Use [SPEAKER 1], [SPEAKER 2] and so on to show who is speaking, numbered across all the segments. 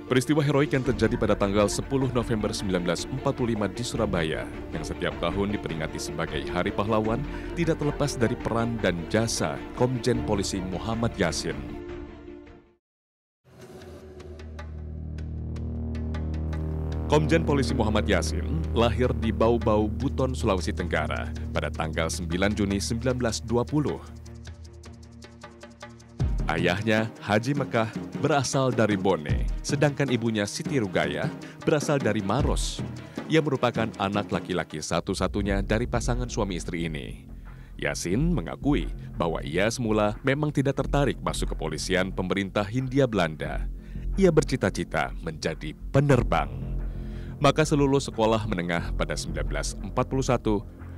[SPEAKER 1] Peristiwa heroik yang terjadi pada tanggal 10 November 1945 di Surabaya, yang setiap tahun diperingati sebagai Hari Pahlawan, tidak terlepas dari peran dan jasa Komjen Polisi Muhammad Yasin. Komjen Polisi Muhammad Yasin lahir di Bau-Bau, Buton, Sulawesi Tenggara pada tanggal 9 Juni 1920. Ayahnya, Haji Mekah, berasal dari Bone, sedangkan ibunya Siti Rugaya berasal dari Maros. Ia merupakan anak laki-laki satu-satunya dari pasangan suami istri ini. Yasin mengakui bahwa ia semula memang tidak tertarik masuk kepolisian pemerintah Hindia Belanda. Ia bercita-cita menjadi penerbang. Maka selulus sekolah menengah pada 1941,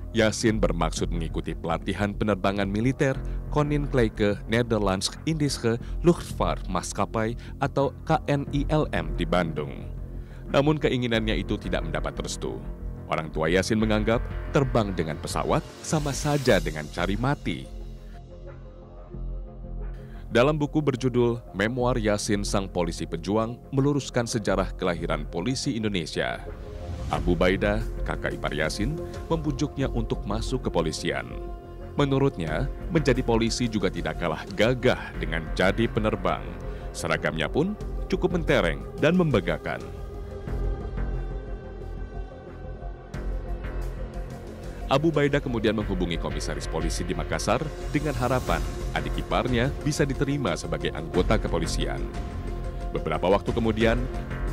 [SPEAKER 1] Yasin bermaksud mengikuti pelatihan penerbangan militer Koninklijke Nederlandse Indische Luchtvaart Maatschappij atau KNILM di Bandung. Namun keinginannya itu tidak mendapat restu. Orang tua Yasin menganggap terbang dengan pesawat sama saja dengan cari mati. Dalam buku berjudul Memoir Yasin Sang Polisi Pejuang meluruskan sejarah kelahiran polisi Indonesia, Abu Baidah, kakak ipar Yasin, membujuknya untuk masuk kepolisian. Menurutnya, menjadi polisi juga tidak kalah gagah dengan jadi penerbang. Seragamnya pun cukup mentereng dan membanggakan. Abu Baidah kemudian menghubungi komisaris polisi di Makassar dengan harapan adik iparnya bisa diterima sebagai anggota kepolisian. Beberapa waktu kemudian,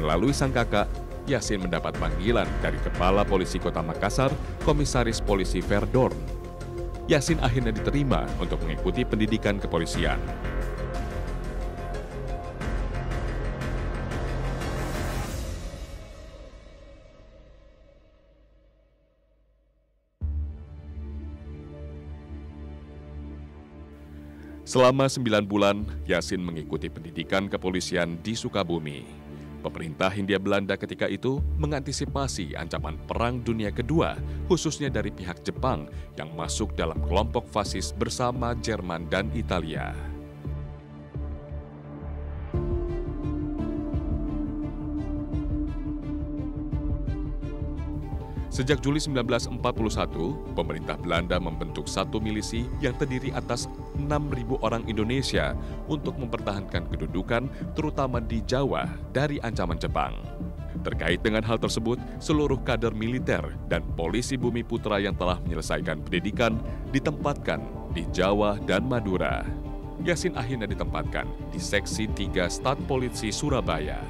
[SPEAKER 1] melalui sang kakak, Yasin mendapat panggilan dari Kepala Polisi Kota Makassar, Komisaris Polisi Verdorn. Yasin akhirnya diterima untuk mengikuti pendidikan kepolisian. Selama 9 bulan, Yasin mengikuti pendidikan kepolisian di Sukabumi. Pemerintah Hindia Belanda ketika itu mengantisipasi ancaman Perang Dunia Kedua, khususnya dari pihak Jepang yang masuk dalam kelompok fasis bersama Jerman dan Italia. Sejak Juli 1941, pemerintah Belanda membentuk satu milisi yang terdiri atas 6.000 orang Indonesia untuk mempertahankan kedudukan terutama di Jawa dari ancaman Jepang. Terkait dengan hal tersebut, seluruh kader militer dan polisi Bumi Putra yang telah menyelesaikan pendidikan ditempatkan di Jawa dan Madura. Yasin akhirnya ditempatkan di Seksi 3 Stat Polisi Surabaya.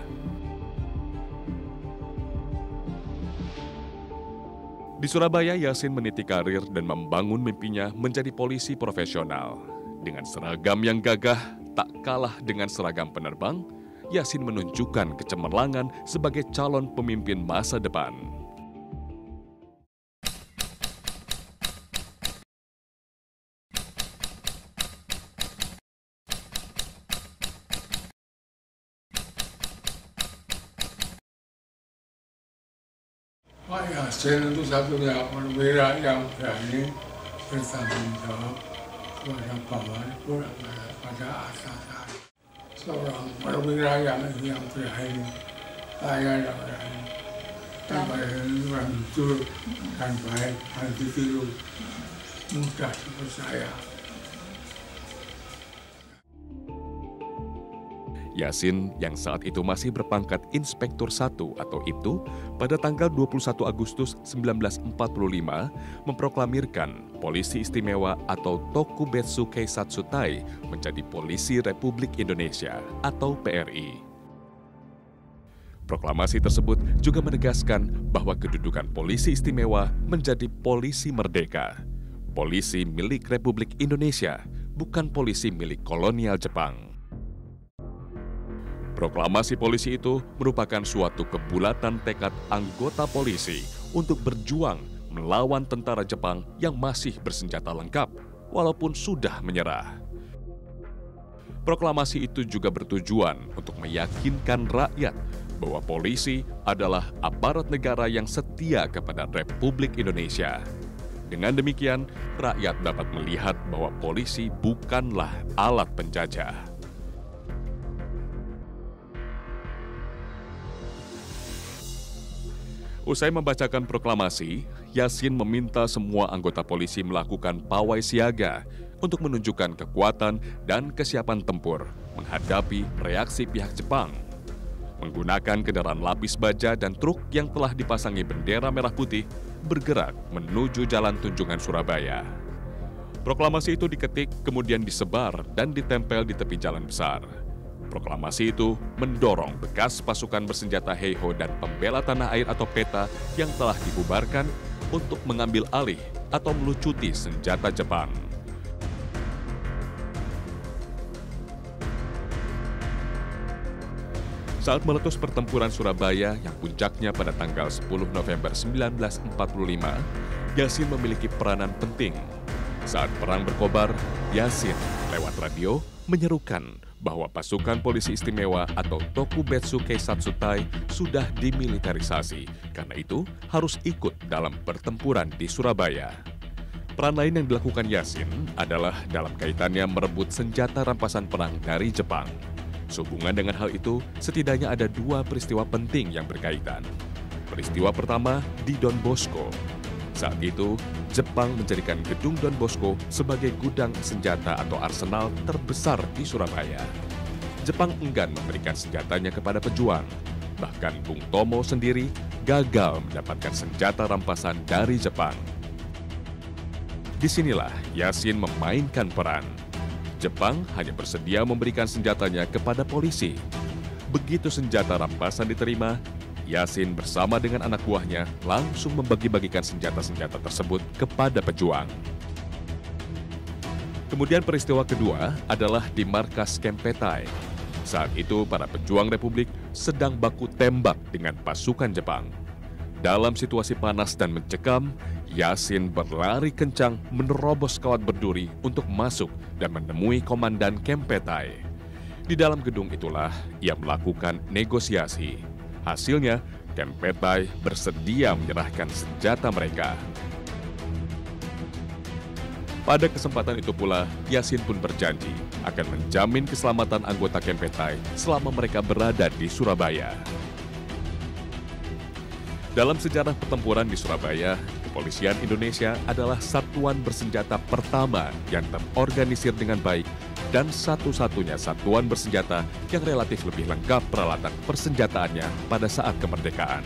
[SPEAKER 1] Di Surabaya, Yasin meniti karir dan membangun mimpinya menjadi polisi profesional. Dengan seragam yang gagah, tak kalah dengan seragam penerbang, Yasin menunjukkan kecemerlangan sebagai calon pemimpin masa depan.
[SPEAKER 2] Pak Yasin itu satunya perwira yang berani bertanggung jawab kepada bawahan pada atasan. Seorang perwira yang berani, saya yang berani. Yang jujur dan baik dan ditiru, mudah dipercaya.
[SPEAKER 1] Yasin yang saat itu masih berpangkat Inspektur 1 atau IPTU pada tanggal 21 Agustus 1945 memproklamirkan Polisi Istimewa atau Tokubetsu Keisatsutai menjadi Polisi Republik Indonesia atau PRI. Proklamasi tersebut juga menegaskan bahwa kedudukan Polisi Istimewa menjadi polisi merdeka, polisi milik Republik Indonesia, bukan polisi milik kolonial Jepang. Proklamasi polisi itu merupakan suatu kebulatan tekad anggota polisi untuk berjuang melawan tentara Jepang yang masih bersenjata lengkap, walaupun sudah menyerah. Proklamasi itu juga bertujuan untuk meyakinkan rakyat bahwa polisi adalah aparat negara yang setia kepada Republik Indonesia. Dengan demikian, rakyat dapat melihat bahwa polisi bukanlah alat penjajah. Usai membacakan proklamasi, Yasin meminta semua anggota polisi melakukan pawai siaga untuk menunjukkan kekuatan dan kesiapan tempur menghadapi reaksi pihak Jepang. Menggunakan kendaraan lapis baja dan truk yang telah dipasangi bendera merah putih bergerak menuju Jalan Tunjungan Surabaya. Proklamasi itu diketik, kemudian disebar dan ditempel di tepi jalan besar. Proklamasi itu mendorong bekas pasukan bersenjata Heiho dan pembela tanah air atau PETA yang telah dibubarkan untuk mengambil alih atau melucuti senjata Jepang. Saat meletus pertempuran Surabaya yang puncaknya pada tanggal 10 November 1945, Yasin memiliki peranan penting. Saat perang berkobar, Yasin lewat radio menyerukan bahwa pasukan polisi istimewa atau Tokubetsu Keisatsutai sudah dimiliterisasi. Karena itu harus ikut dalam pertempuran di Surabaya. Peran lain yang dilakukan Yasin adalah dalam kaitannya merebut senjata rampasan perang dari Jepang. Sehubungan dengan hal itu, setidaknya ada dua peristiwa penting yang berkaitan. Peristiwa pertama di Don Bosco. Saat itu, Jepang menjadikan gedung Don Bosco sebagai gudang senjata atau arsenal terbesar di Surabaya. Jepang enggan memberikan senjatanya kepada pejuang. Bahkan Bung Tomo sendiri gagal mendapatkan senjata rampasan dari Jepang. Disinilah Yasin memainkan peran. Jepang hanya bersedia memberikan senjatanya kepada polisi. Begitu senjata rampasan diterima, Yasin bersama dengan anak buahnya langsung membagi-bagikan senjata-senjata tersebut kepada pejuang. Kemudian peristiwa kedua adalah di markas Kempetai. Saat itu para pejuang Republik sedang baku tembak dengan pasukan Jepang. Dalam situasi panas dan mencekam, Yasin berlari kencang menerobos kawat berduri untuk masuk dan menemui komandan Kempetai. Di dalam gedung itulah ia melakukan negosiasi. Hasilnya, Kempetai bersedia menyerahkan senjata mereka. Pada kesempatan itu pula, Yasin pun berjanji akan menjamin keselamatan anggota Kempetai selama mereka berada di Surabaya. Dalam sejarah pertempuran di Surabaya, Kepolisian Indonesia adalah satuan bersenjata pertama yang terorganisir dengan baik dan satu-satunya satuan bersenjata yang relatif lebih lengkap peralatan persenjataannya pada saat kemerdekaan.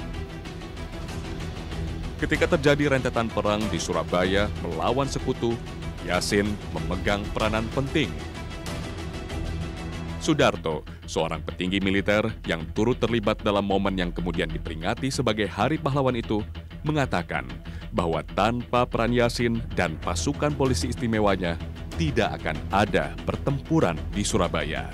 [SPEAKER 1] Ketika terjadi rentetan perang di Surabaya melawan sekutu, Yasin memegang peranan penting. Sudarto, seorang petinggi militer yang turut terlibat dalam momen yang kemudian diperingati sebagai Hari Pahlawan itu, mengatakan bahwa tanpa peran Yasin dan pasukan polisi istimewanya, tidak akan ada pertempuran di Surabaya.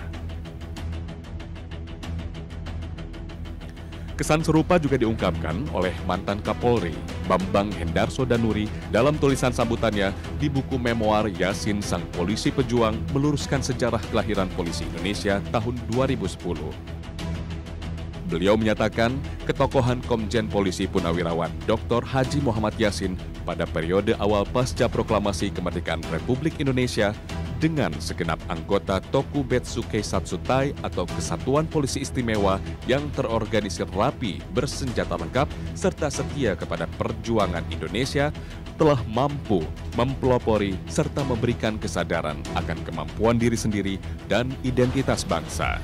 [SPEAKER 1] Kesan serupa juga diungkapkan oleh mantan Kapolri, Bambang Hendarso Danuri, dalam tulisan sambutannya di buku memoir Yasin Sang Polisi Pejuang meluruskan sejarah kelahiran polisi Indonesia tahun 2010. Beliau menyatakan ketokohan Komjen Polisi Purnawirawan Dr. Haji Muhammad Yasin pada periode awal pasca proklamasi kemerdekaan Republik Indonesia dengan segenap anggota Tokubetsu Keisatsutai atau Kesatuan Polisi Istimewa yang terorganisir rapi, bersenjata lengkap, serta setia kepada perjuangan Indonesia, telah mampu mempelopori serta memberikan kesadaran akan kemampuan diri sendiri dan identitas bangsa.